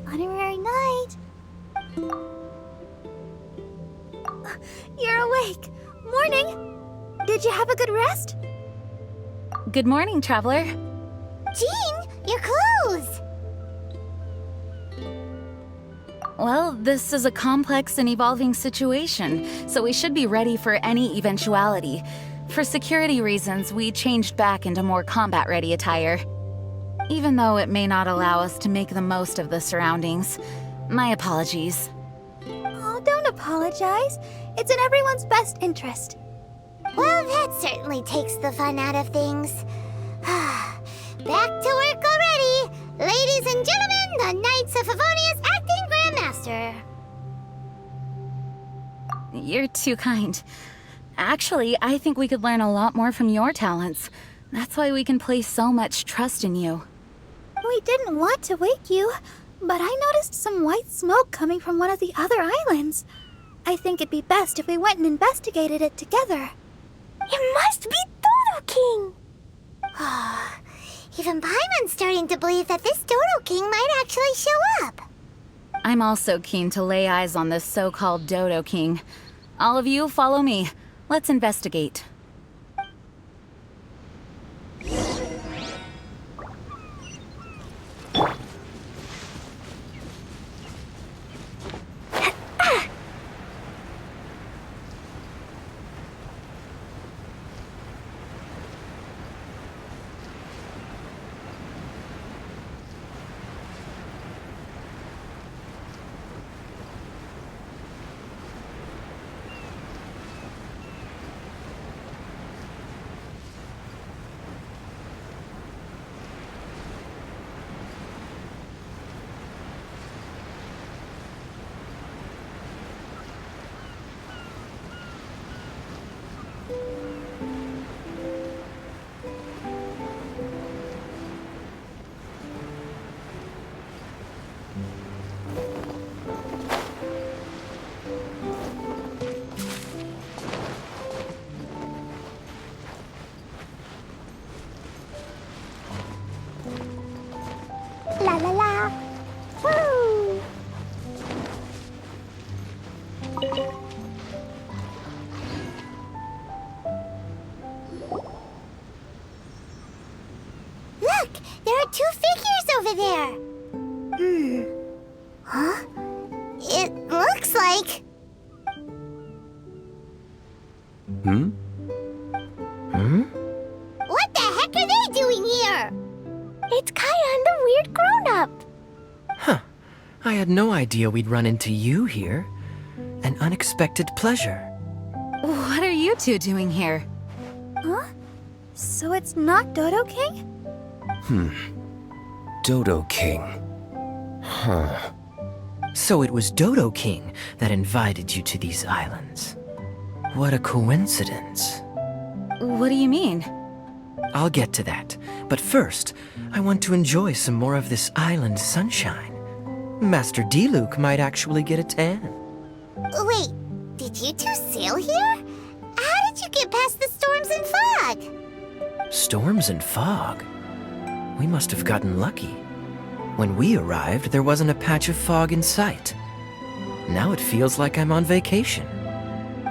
Honorary night. You're awake. Morning. Did you have a good rest? Good morning, traveler. Jean, your clothes! Well, this is a complex and evolving situation, so we should be ready for any eventuality. For security reasons, we changed back into more combat-ready attire. Even though it may not allow us to make the most of the surroundings. My apologies. Oh, don't apologize. It's in everyone's best interest. Well, that certainly takes the fun out of things. Back to work already! Ladies and gentlemen, the Knights of Favonius Acting Grandmaster! You're too kind. Actually, I think we could learn a lot more from your talents. That's why we can place so much trust in you. We didn't want to wake you, but I noticed some white smoke coming from one of the other islands. I think it'd be best if we went and investigated it together. It must be Dodo King! Even Paimon's starting to believe that this Dodo King might actually show up. I'm also keen to lay eyes on this so-called Dodo King. All of you, follow me. Let's investigate. La la la! Woo! Look! There are two figures over there! Huh? It looks like... What the heck are they doing here? It's Kaya and the weird grown-up. Huh. I had no idea we'd run into you here. An unexpected pleasure. What are you two doing here? Huh? So it's not Dodo King? Dodo King. Huh. So it was Dodo King that invited you to these islands. What a coincidence. What do you mean? I'll get to that, but first, I want to enjoy some more of this island sunshine. Master Diluc might actually get a tan. Wait, did you two sail here? How did you get past the storms and fog? Storms and fog? We must have gotten lucky. When we arrived, there wasn't a patch of fog in sight. Now it feels like I'm on vacation.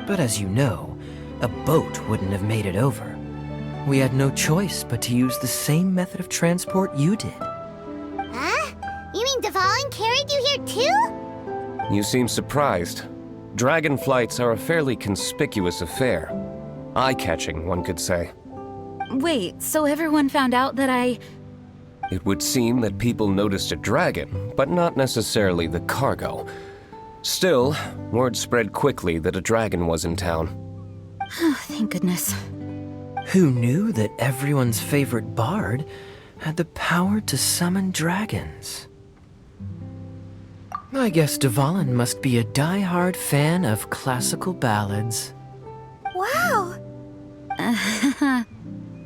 But as you know, A boat wouldn't have made it over. We had no choice but to use the same method of transport you did. Huh? You mean Dvalin carried you here too? You seem surprised. Dragon flights are a fairly conspicuous affair. Eye-catching, one could say. Wait, so everyone found out that I... It would seem that people noticed a dragon, but not necessarily the cargo. Still, word spread quickly that a dragon was in town. Thank goodness. Who knew that everyone's favorite bard had the power to summon dragons? I guess Dvalin must be a die-hard fan of classical ballads. Wow!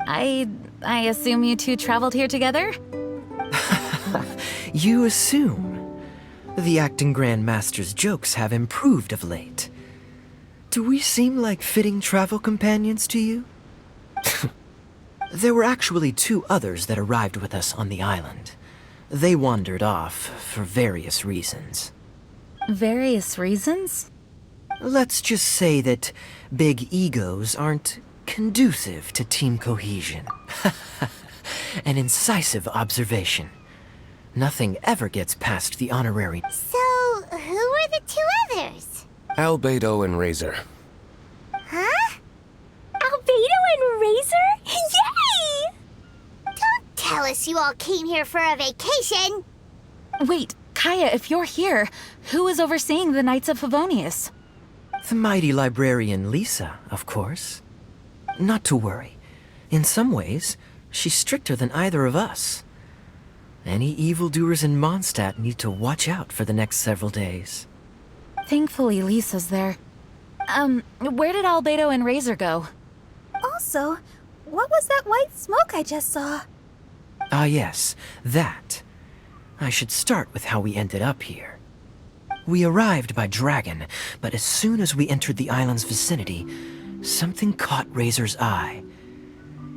I assume you two traveled here together? You assume. The acting grandmaster's jokes have improved of late. Do we seem like fitting travel companions to you? There were actually 2 others that arrived with us on the island. They wandered off for various reasons. Various reasons? Let's just say that big egos aren't conducive to team cohesion. An incisive observation. Nothing ever gets past the honorary. So, who were the 2 others? Albedo and Razor. Huh? Albedo and Razor? Yay! Don't tell us you all came here for a vacation. Wait, Kaya, if you're here, who is overseeing the Knights of Favonius? The mighty librarian Lisa, of course. Not to worry. In some ways, she's stricter than either of us. Any evildoers in Mondstadt need to watch out for the next several days. Thankfully, Lisa's there. Where did Albedo and Razor go? Also, what was that white smoke I just saw? Ah yes, that. I should start with how we ended up here. We arrived by dragon, but as soon as we entered the island's vicinity, something caught Razor's eye.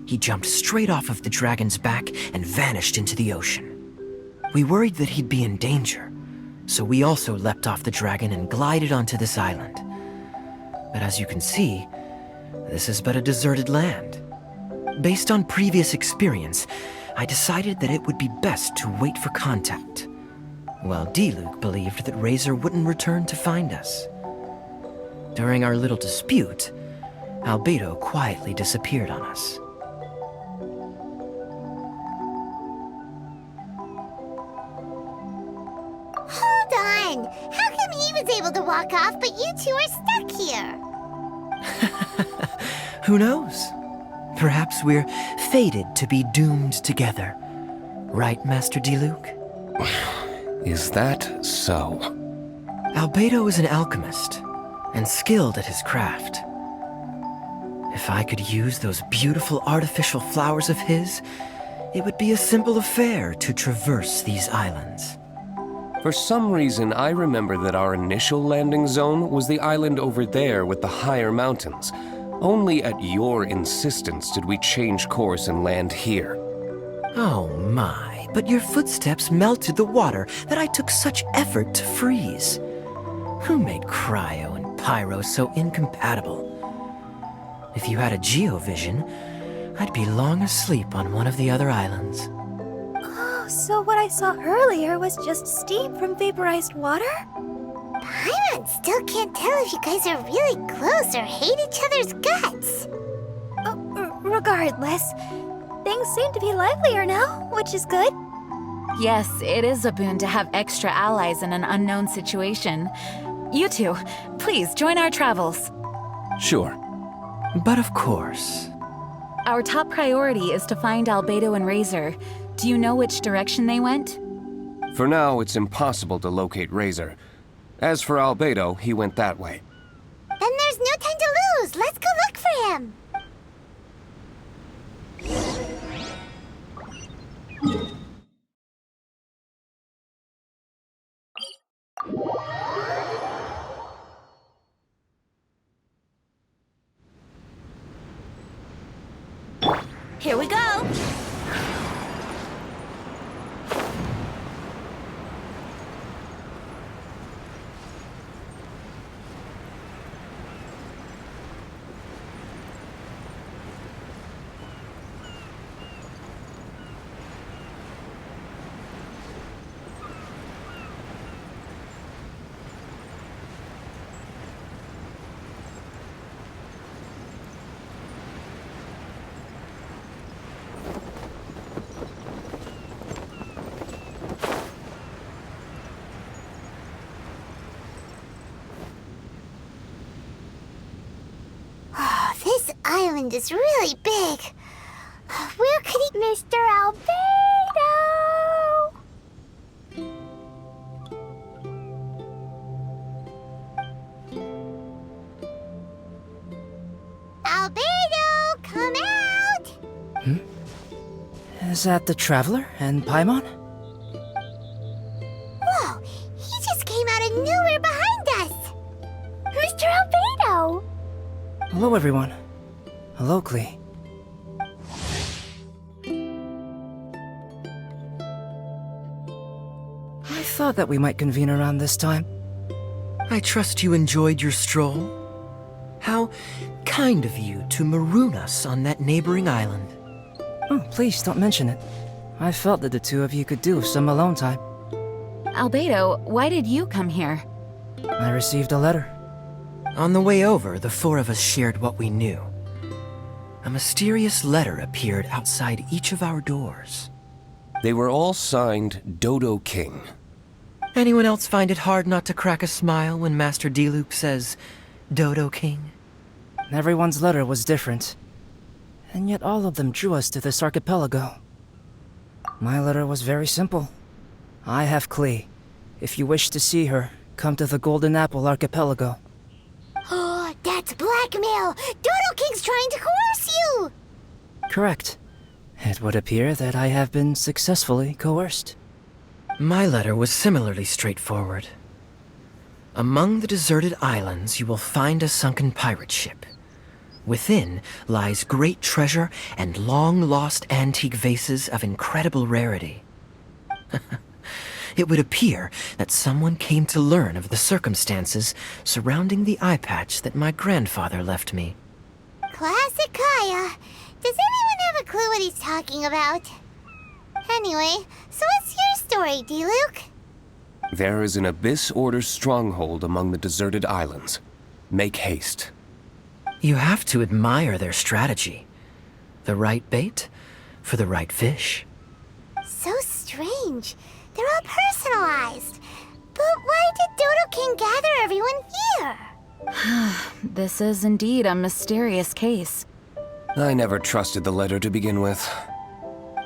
He jumped straight off of the dragon's back and vanished into the ocean. We worried that he'd be in danger, so we also leapt off the dragon and glided onto this island. But as you can see, this is but a deserted land. Based on previous experience, I decided that it would be best to wait for contact, while Diluc believed that Razor wouldn't return to find us. During our little dispute, Albedo quietly disappeared on us. Hold on! How come he was able to walk off, but you 2 are stuck here? Who knows? Perhaps we're fated to be doomed together. Right, Master Diluc? Is that so? Albedo is an alchemist, and skilled at his craft. If I could use those beautiful artificial flowers of his, it would be a simple affair to traverse these islands. For some reason, I remember that our initial landing zone was the island over there with the higher mountains. Only at your insistence did we change course and land here. Oh my, but your footsteps melted the water that I took such effort to freeze. Who made cryo and pyro so incompatible? If you had a geovision, I'd be long asleep on one of the other islands. Oh, so what I saw earlier was just steam from vaporized water? Paimon still can't tell if you guys are really close or hate each other's guts. Regardless, things seem to be livelier now, which is good. Yes, it is a boon to have extra allies in an unknown situation. You two, please join our travels. Sure. But of course. Our top priority is to find Albedo and Razor. Do you know which direction they went? For now, it's impossible to locate Razor. As for Albedo, he went that way. Then there's no time to lose. Let's go look for him. Here we go! This island is really big. Where could he... Mr. Albedo! Albedo, come out! Is that the Traveler and Paimon? Whoa, he just came out of nowhere behind us! Mr. Albedo! Hello, everyone. Hello, Klee. I thought that we might convene around this time. I trust you enjoyed your stroll. How kind of you to maroon us on that neighboring island. Oh, please don't mention it. I felt that the two of you could do with some alone time. Albedo, why did you come here? I received a letter. On the way over, the four of us shared what we knew. A mysterious letter appeared outside each of our doors. They were all signed Dodo King. Anyone else find it hard not to crack a smile when Master Diluc says, Dodo King? Everyone's letter was different. And yet all of them drew us to this archipelago. My letter was very simple. I have Klee. If you wish to see her, come to the Golden Apple Archipelago. Oh, that's blackmail! Dodo King's trying to coerce you! Correct. It would appear that I have been successfully coerced. My letter was similarly straightforward. Among the deserted islands, you will find a sunken pirate ship. Within lies great treasure and long-lost antique vases of incredible rarity. It would appear that someone came to learn of the circumstances surrounding the eye patch that my grandfather left me. Classic Kaya. Does anyone have a clue what he's talking about? Anyway, so what's your story, Diluc? There is an Abyss Order stronghold among the deserted islands. Make haste. You have to admire their strategy. The right bait for the right fish. So strange. They're all personalized. But why did Dodo King gather everyone here? This is indeed a mysterious case. I never trusted the letter to begin with.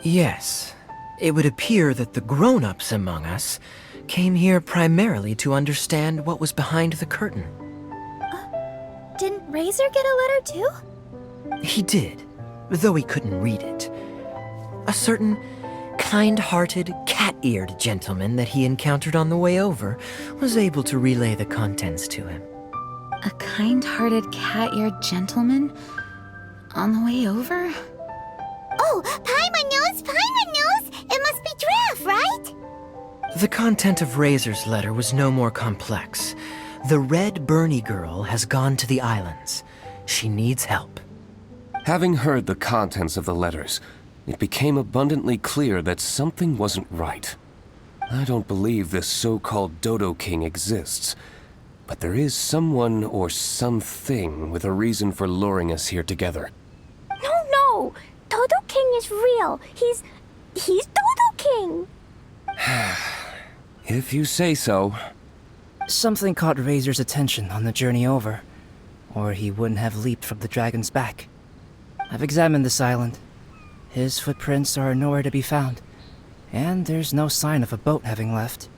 Yes, it would appear that the grown-ups among us came here primarily to understand what was behind the curtain. Didn't Razor get a letter too? He did, though he couldn't read it. A certain kind-hearted, cat-eared gentleman that he encountered on the way over was able to relay the contents to him. A kind-hearted cat-eared gentleman? On the way over? Oh, Paimon knows! Paimon knows! It must be Draff, right? The content of Razor's letter was no more complex. The Red Bernie girl has gone to the islands. She needs help. Having heard the contents of the letters, it became abundantly clear that something wasn't right. I don't believe this so-called Dodo King exists, but there is someone or something with a reason for luring us here together. No! Dodo King is real. He's Dodo King! If you say so. Something caught Razor's attention on the journey over, or he wouldn't have leaped from the dragon's back. I've examined this island. His footprints are nowhere to be found, and there's no sign of a boat having left.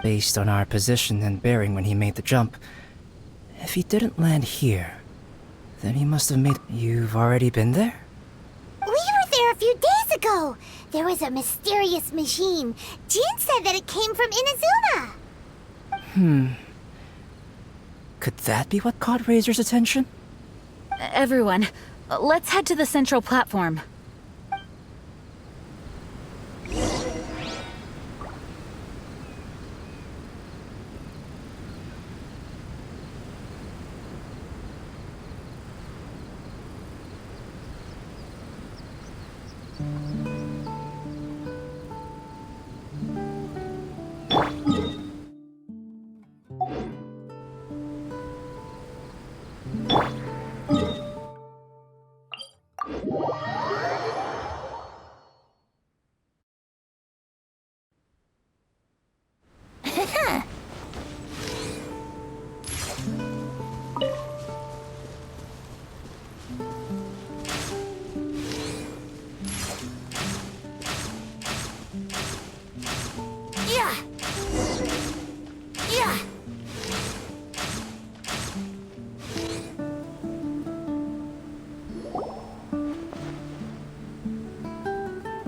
Based on our position and bearing when he made the jump, if he didn't land here, then he must have made... You've already been there? We were there a few days ago. There was a mysterious machine. Jin said that it came from Inazuma. Could that be what caught Razor's attention? Everyone, let's head to the central platform.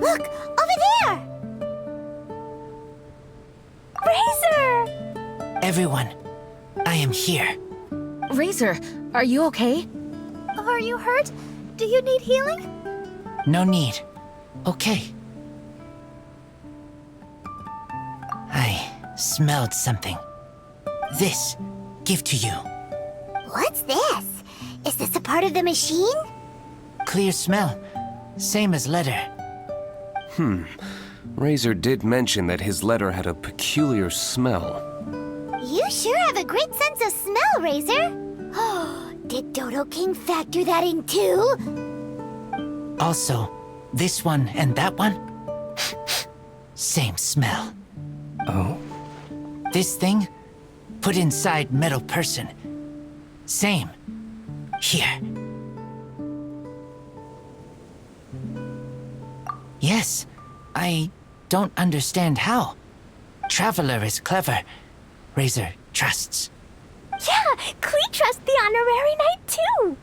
Look, over there! Razor! Everyone, I am here. Razor, are you okay? Are you hurt? Do you need healing? No need. Okay. I smelled something. This, give to you. What's this? Is this a part of the machine? Clear smell. Same as letter. Razor did mention that his letter had a peculiar smell. You sure have a great sense of smell, Razor. Oh, did Dodo King factor that in too? Also, this one and that one? Same smell. Oh? This thing? Put inside metal person. Same. Here. Yes, I don't understand how. Traveler is clever. Razor trusts. Yeah, Klee trusts the honorary knight too.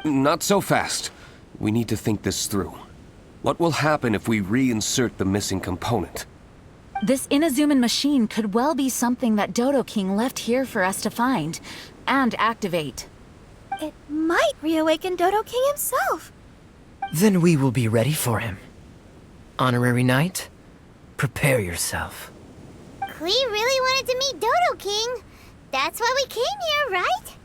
Not so fast. We need to think this through. What will happen if we reinsert the missing component? This Inazuman machine could well be something that Dodo King left here for us to find and activate. It might reawaken Dodo King himself. Then we will be ready for him. Honorary Knight, prepare yourself. Klee really wanted to meet Dodo King. That's why we came here, right?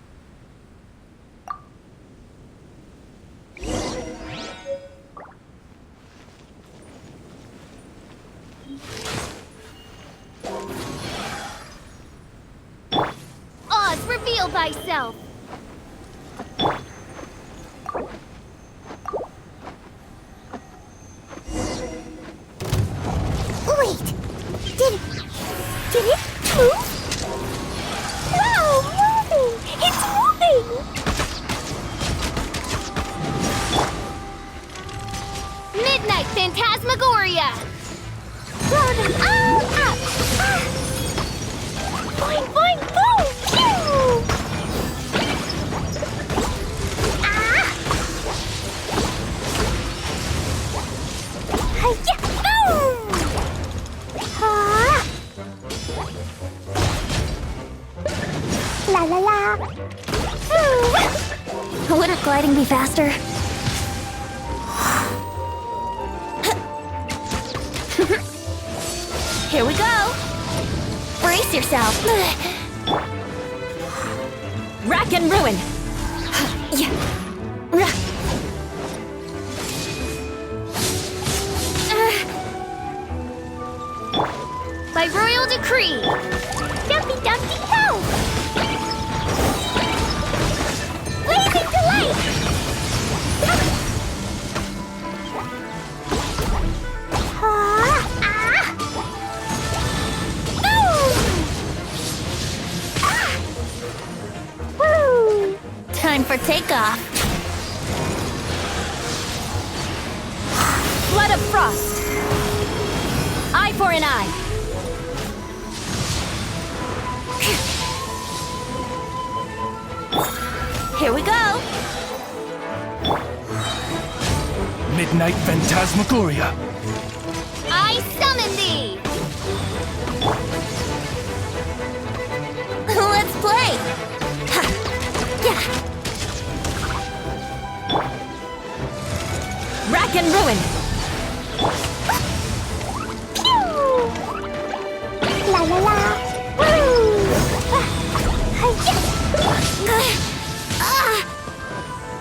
Oz, reveal thyself! Wait! Did it move? Wow, moving! It's moving! Midnight Phantasmagoria! Throw them all up! Ah. Boing, boing, boom! Pew! Ah! Hi-ya! Boom! Ah! La la la! Wouldn't gliding be faster? Here we go! Brace yourself! Rack and ruin! Yeah. By royal decree! Dumpy Dumpty Ho! Blazing delight! Time for takeoff. Flood of frost. Eye for an eye. Here we go. Midnight Phantasmagoria. I summon thee. Let's play. Ha. Yeah. Rack and ruin. Pew! La la la. Woo!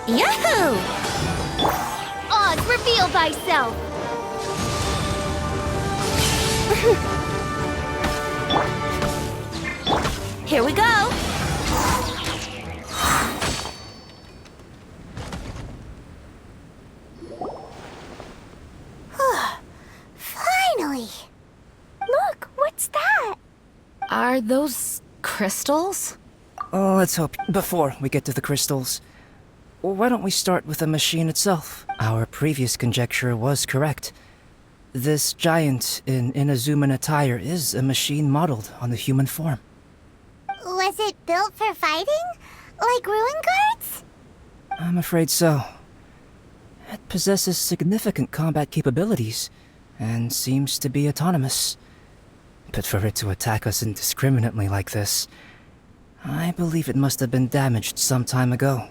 Yahoo! Oz, reveal thyself. Here we go. Finally! Look, what's that? Are those crystals? Oh, let's hope. Before we get to the crystals, why don't we start with the machine itself? Our previous conjecture was correct. This giant in Inazuman attire is a machine modeled on the human form. Was it built for fighting? Like ruin guards? I'm afraid so. It possesses significant combat capabilities, and seems to be autonomous. But for it to attack us indiscriminately like this, I believe it must have been damaged some time ago.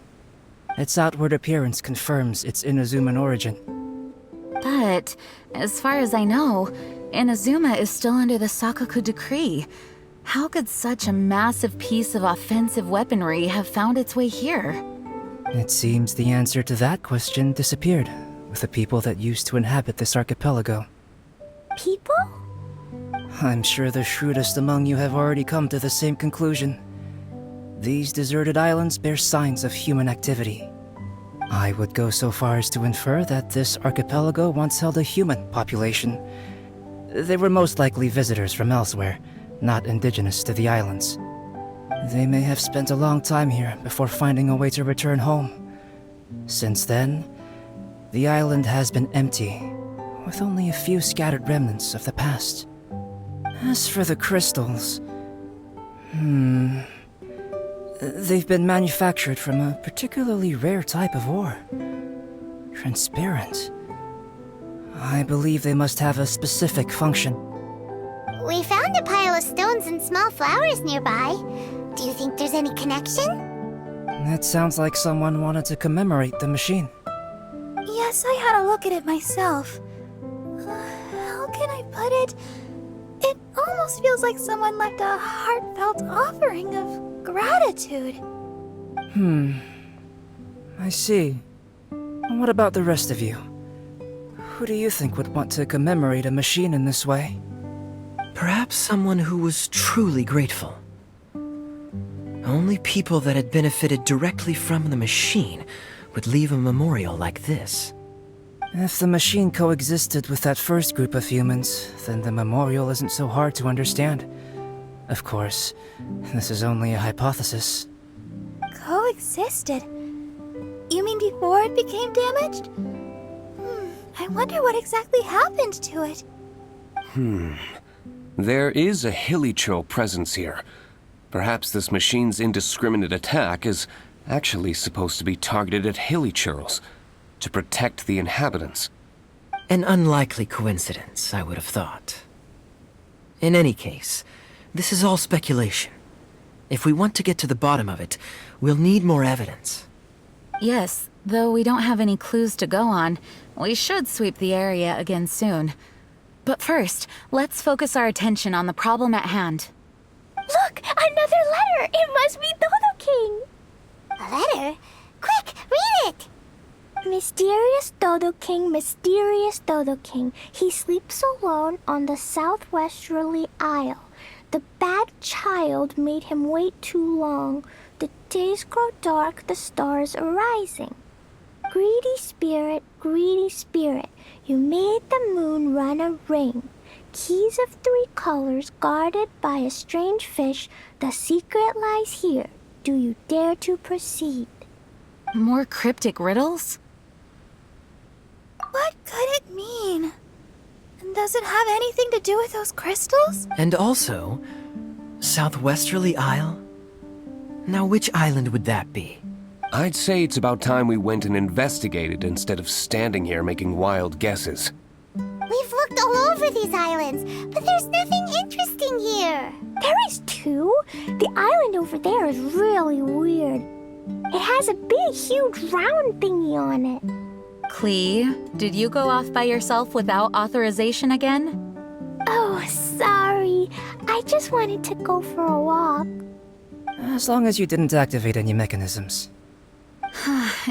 Its outward appearance confirms its Inazuman origin. But, as far as I know, Inazuma is still under the Sakaku decree. How could such a massive piece of offensive weaponry have found its way here? It seems the answer to that question disappeared with the people that used to inhabit this archipelago. People? I'm sure the shrewdest among you have already come to the same conclusion. These deserted islands bear signs of human activity. I would go so far as to infer that this archipelago once held a human population. They were most likely visitors from elsewhere, not indigenous to the islands. They may have spent a long time here before finding a way to return home. Since then, the island has been empty, with only a few scattered remnants of the past. As for the crystals... They've been manufactured from a particularly rare type of ore. Transparent. I believe they must have a specific function. We found a pile of stones and small flowers nearby. Do you think there's any connection? It sounds like someone wanted to commemorate the machine. Yes, I had a look at it myself. How can I put it? It almost feels like someone left a heartfelt offering of gratitude. I see. What about the rest of you? Who do you think would want to commemorate a machine in this way? Perhaps someone who was truly grateful. Only people that had benefited directly from the machine would leave a memorial like this. If the machine coexisted with that first group of humans, then the memorial isn't so hard to understand. Of course, this is only a hypothesis. Coexisted? You mean before it became damaged? I wonder what exactly happened to it. There is a Hilichurl presence here. Perhaps this machine's indiscriminate attack is actually supposed to be targeted at Hilichurls, to protect the inhabitants. An unlikely coincidence, I would have thought. In any case, this is all speculation. If we want to get to the bottom of it, we'll need more evidence. Yes, though we don't have any clues to go on, we should sweep the area again soon. But first, let's focus our attention on the problem at hand. Look! Another letter! It must be Dodo King! A letter? Quick, read it! Mysterious Dodo King, he sleeps alone on the southwesterly isle. The bad child made him wait too long. The days grow dark, the stars are rising. Greedy spirit, you made the moon run a ring. Keys of 3 colors guarded by a strange fish. The secret lies here. Do you dare to proceed? More cryptic riddles? What could it mean? And does it have anything to do with those crystals? And also, Southwesterly Isle? Now which island would that be? I'd say it's about time we went and investigated instead of standing here making wild guesses. We've looked all over these islands, but there's nothing interesting here. There is too. The island over there is really weird. It has a big, huge round thingy on it. Clee, did you go off by yourself without authorization again? Oh, sorry. I just wanted to go for a walk. As long as you didn't activate any mechanisms.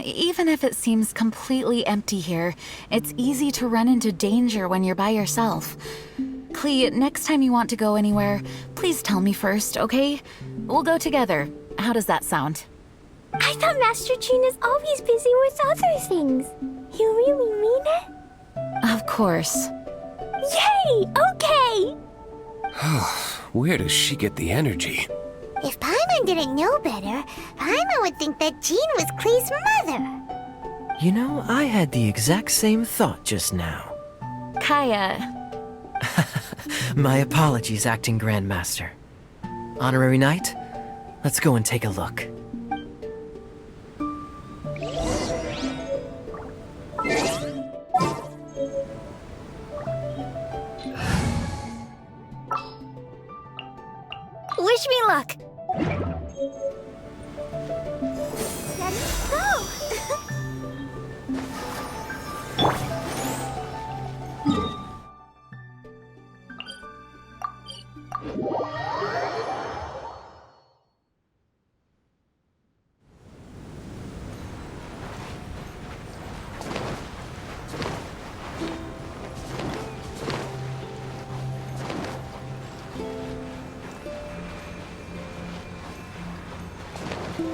Even if it seems completely empty here, it's easy to run into danger when you're by yourself. Clee, next time you want to go anywhere, please tell me first, okay? We'll go together. How does that sound? I thought Master Jean is always busy with other things. You really mean it? Of course. Yay! Okay! Where does she get the energy? If Paimon didn't know better, Paimon would think that Jean was Klee's mother. You know, I had the exact same thought just now. Kaya. My apologies, Acting Grandmaster. Honorary Knight, let's go and take a look. Wish me luck.